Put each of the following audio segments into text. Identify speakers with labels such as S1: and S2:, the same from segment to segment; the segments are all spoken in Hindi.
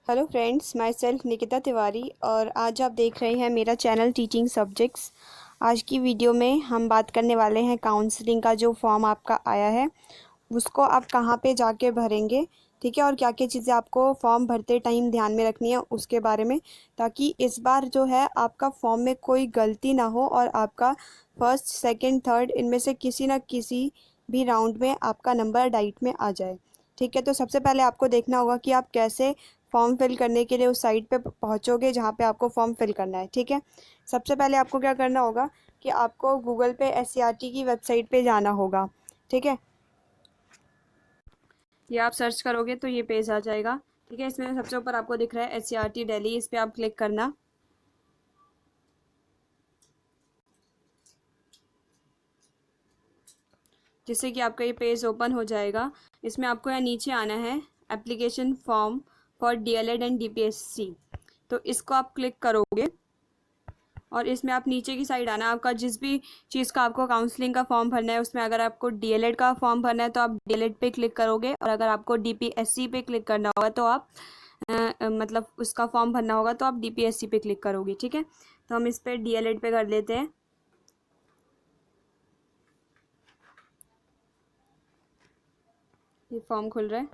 S1: Hello friends, my self Nikita Tiwari और आज आप देख रहे हैं मेरा चैनल टीचिंग सब्जेक्ट्स। आज की वीडियो में हम बात करने वाले हैं काउंसलिंग का जो फॉर्म आपका आया है उसको आप कहाँ पे जाके भरेंगे, ठीक है, और क्या क्या चीज़ें आपको फॉर्म भरते टाइम ध्यान में रखनी है उसके बारे में, ताकि इस बार जो है आपका फॉर्म में कोई गलती ना हो और आपका फर्स्ट सेकंड थर्ड इनमें से किसी ना किसी भी राउंड में आपका नंबर डाइट में आ जाए। ठीक है, तो सबसे पहले आपको देखना होगा कि आप कैसे फॉर्म फिल करने के लिए उस साइट पे पहुंचोगे जहाँ पे आपको फॉर्म फिल करना है। ठीक है, सबसे पहले आपको क्या करना होगा कि आपको गूगल पे SCRT की वेबसाइट पे जाना होगा। ठीक है, ये आप सर्च करोगे तो ये पेज आ जाएगा। ठीक है, इसमें सबसे ऊपर आपको दिख रहा है SCRT दिल्ली, इस पर आप क्लिक करना। जिससे कि आपका ये पेज ओपन हो जाएगा। इसमें आपको यहाँ नीचे आना है application form for DLED and DPSC, तो इसको आप क्लिक करोगे और इसमें आप नीचे की साइड आना। आपका जिस भी चीज़ का आपको काउंसलिंग का फॉर्म भरना है उसमें अगर आपको DLED का फॉर्म भरना है तो आप DLED पे क्लिक करोगे, और अगर आपको DPSC पे क्लिक करना होगा तो आप मतलब उसका फॉर्म भरना होगा तो आप DPSC पे क्लिक करोगे। ठीक है, तो हम इस पर DLED पे कर लेते हैं। ये फॉर्म खुल रहा है,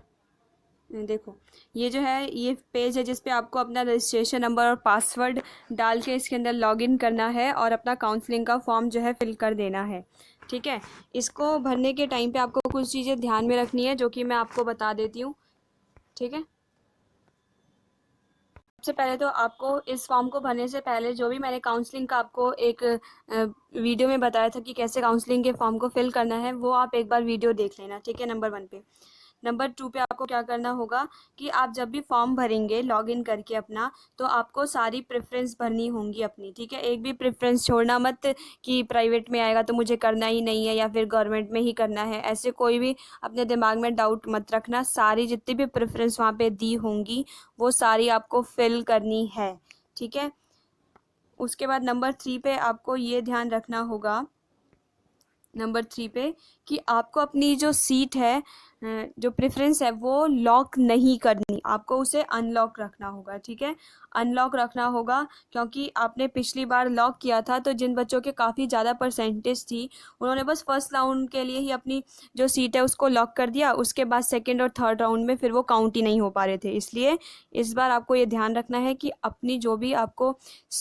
S1: देखो ये जो है ये पेज है जिस पे आपको अपना रजिस्ट्रेशन नंबर और पासवर्ड डाल के इसके अंदर लॉगिन करना है और अपना काउंसलिंग का फॉर्म जो है फिल कर देना है। ठीक है, इसको भरने के टाइम पे आपको कुछ चीज़ें ध्यान में रखनी है जो कि मैं आपको बता देती हूँ। ठीक है, सबसे पहले तो आपको इस फॉर्म को भरने से पहले जो भी मैंने काउंसलिंग का आपको एक वीडियो में बताया था कि कैसे काउंसलिंग के फॉर्म को फिल करना है, वो आप एक बार वीडियो देख लेना। ठीक है, नंबर 1 पे। नंबर 2 पे आपको क्या करना होगा कि आप जब भी फॉर्म भरेंगे लॉगिन करके अपना, तो आपको सारी प्रेफरेंस भरनी होंगी अपनी। ठीक है, एक भी प्रेफरेंस छोड़ना मत कि प्राइवेट में आएगा तो मुझे करना ही नहीं है या फिर गवर्नमेंट में ही करना है, ऐसे कोई भी अपने दिमाग में डाउट मत रखना। सारी जितनी भी प्रेफरेंस वहाँ पे दी होंगी वो सारी आपको फिल करनी है। ठीक है, उसके बाद नंबर 3 पे आपको ये ध्यान रखना होगा, नंबर 3 पे, कि आपको अपनी जो सीट है, जो प्रेफरेंस है वो लॉक नहीं करनी, आपको उसे अनलॉक रखना होगा। ठीक है, अनलॉक रखना होगा क्योंकि आपने पिछली बार लॉक किया था तो जिन बच्चों के काफ़ी ज़्यादा परसेंटेज थी उन्होंने बस फर्स्ट राउंड के लिए ही अपनी जो सीट है उसको लॉक कर दिया, उसके बाद सेकेंड और थर्ड राउंड में फिर वो काउंट ही नहीं हो पा रहे थे। इसलिए इस बार आपको ये ध्यान रखना है कि अपनी जो भी आपको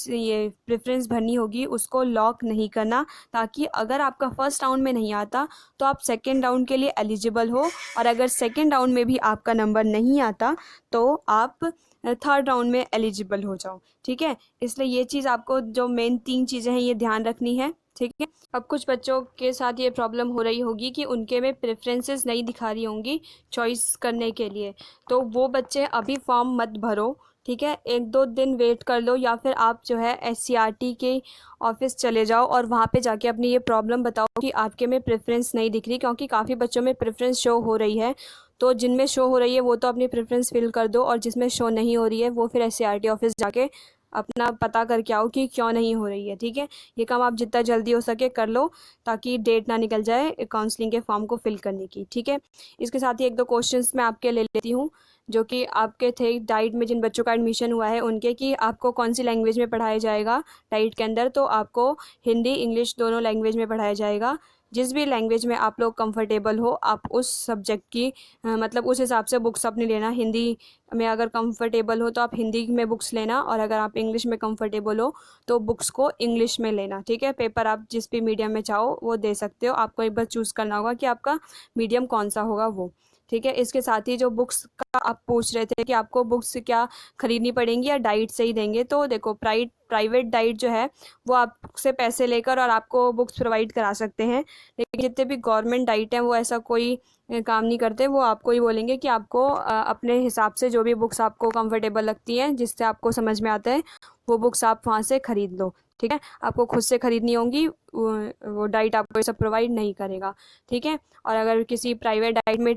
S1: ये प्रेफरेंस भरनी होगी उसको लॉक नहीं करना, ताकि अगर आपका फर्स्ट राउंड में नहीं आता तो आप सेकेंड राउंड के लिए एलिजिबल हो, और अगर सेकेंड राउंड में भी आपका नंबर नहीं आता तो आप थर्ड राउंड में एलिजिबल हो जाओ। ठीक है, इसलिए ये चीज़ आपको जो मेन 3 चीज़ें हैं ये ध्यान रखनी है। ठीक है, अब कुछ बच्चों के साथ ये प्रॉब्लम हो रही होगी कि उनके में प्रेफरेंसेस नहीं दिखा रही होंगी चॉइस करने के लिए, तो वो बच्चे अभी फॉर्म मत भरो। ठीक है, 1-2 दिन वेट कर लो या फिर आप जो है SCRT के ऑफिस चले जाओ और वहाँ पे जाके अपनी ये प्रॉब्लम बताओ कि आपके में प्रेफरेंस नहीं दिख रही, क्योंकि काफ़ी बच्चों में प्रेफरेंस शो हो रही है। तो जिनमें शो हो रही है वो तो अपनी प्रेफरेंस फिल कर दो, और जिसमें शो नहीं हो रही है वो फिर SCRT ऑफिस जाके अपना पता करके आओ कि क्यों नहीं हो रही है। ठीक है, ये काम आप जितना जल्दी हो सके कर लो ताकि डेट ना निकल जाए काउंसलिंग के फॉर्म को फिल करने की। ठीक है, इसके साथ ही 1-2 क्वेश्चंस मैं आपके ले लेती हूँ जो कि आपके थे डाइट में जिन बच्चों का एडमिशन हुआ है उनके, कि आपको कौन सी लैंग्वेज में पढ़ाया जाएगा डाइट के अंदर। तो आपको हिंदी इंग्लिश दोनों लैंग्वेज में पढ़ाया जाएगा। जिस भी लैंग्वेज में आप लोग कंफर्टेबल हो आप उस सब्जेक्ट की मतलब उस हिसाब से बुक्स अपनी लेना। हिंदी में अगर कंफर्टेबल हो तो आप हिंदी में बुक्स लेना, और अगर आप इंग्लिश में कंफर्टेबल हो तो बुक्स को इंग्लिश में लेना। ठीक है, पेपर आप जिस भी मीडियम में चाहो वो दे सकते हो, आपको एक बार चूज़ करना होगा कि आपका मीडियम कौन सा होगा वो। ठीक है, इसके साथ ही जो बुक्स का आप पूछ रहे थे कि आपको बुक्स क्या खरीदनी पड़ेंगी या डाइट से ही देंगे, तो देखो प्राइवेट डाइट जो है वो आपसे पैसे लेकर और आपको बुक्स प्रोवाइड करा सकते हैं, लेकिन जितने भी गवर्नमेंट डाइट हैं वो ऐसा कोई काम नहीं करते। वो आपको ही बोलेंगे कि आपको अपने हिसाब से जो भी बुक्स आपको कंफर्टेबल लगती हैं जिससे आपको समझ में आता है वो बुक्स आप वहाँ से ख़रीद लो। ठीक है, आपको खुद से ख़रीदनी होंगी, वो डाइट आपको ये सब प्रोवाइड नहीं करेगा। ठीक है, और अगर किसी प्राइवेट डाइट में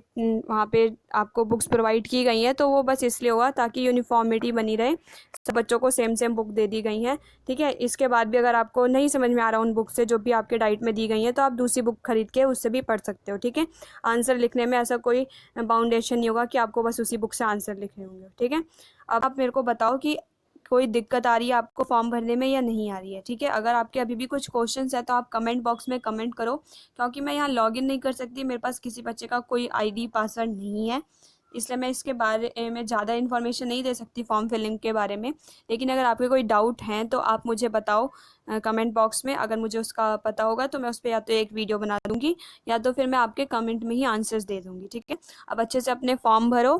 S1: वहाँ पे आपको बुक्स प्रोवाइड की गई हैं तो वो बस इसलिए होगा ताकि यूनिफॉर्मिटी बनी रहे, सब बच्चों को सेम सेम बुक दे दी गई हैं। नहीं है, ठीक है। इसके बाद भी अगर आपको नहीं समझ में आ रहा उन बुक से जो भी आपके डाइट में दी गई हैं, तो आप दूसरी बुक खरीद के उससे भी पढ़ सकते हो, ठीक है। आंसर लिखने में ऐसा कोई बाउंडेशन नहीं होगा कि आपको बस उसी बुक से आंसर लिखने होंगे, ठीक है। अब आप मेरे को बताओ कि कोई दिक्कत आ रही है आपको फॉर्म भरने में या नहीं आ रही है, ठीक है। अगर आपके अभी भी कुछ क्वेश्चंस है तो आप कमेंट बॉक्स में कमेंट करो, क्योंकि मैं यहाँ लॉगिन नहीं कर सकती, मेरे पास किसी बच्चे का कोई आईडी पासवर्ड नहीं है, इसलिए मैं इसके बारे में ज़्यादा इन्फॉर्मेशन नहीं दे सकती फॉर्म फिलिंग के बारे में। लेकिन अगर आपके कोई डाउट हैं तो आप मुझे बताओ कमेंट बॉक्स में, अगर मुझे उसका पता होगा तो मैं उस पर या तो एक वीडियो बना दूँगी या तो फिर मैं आपके कमेंट में ही आंसर्स दे दूँगी, ठीक है। अब अच्छे से अपने फॉर्म भरो,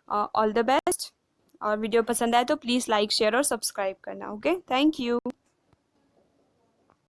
S1: ऑल द बेस्ट। और वीडियो पसंद आए तो प्लीज़ लाइक शेयर और सब्सक्राइब करना, ओके। Thank you.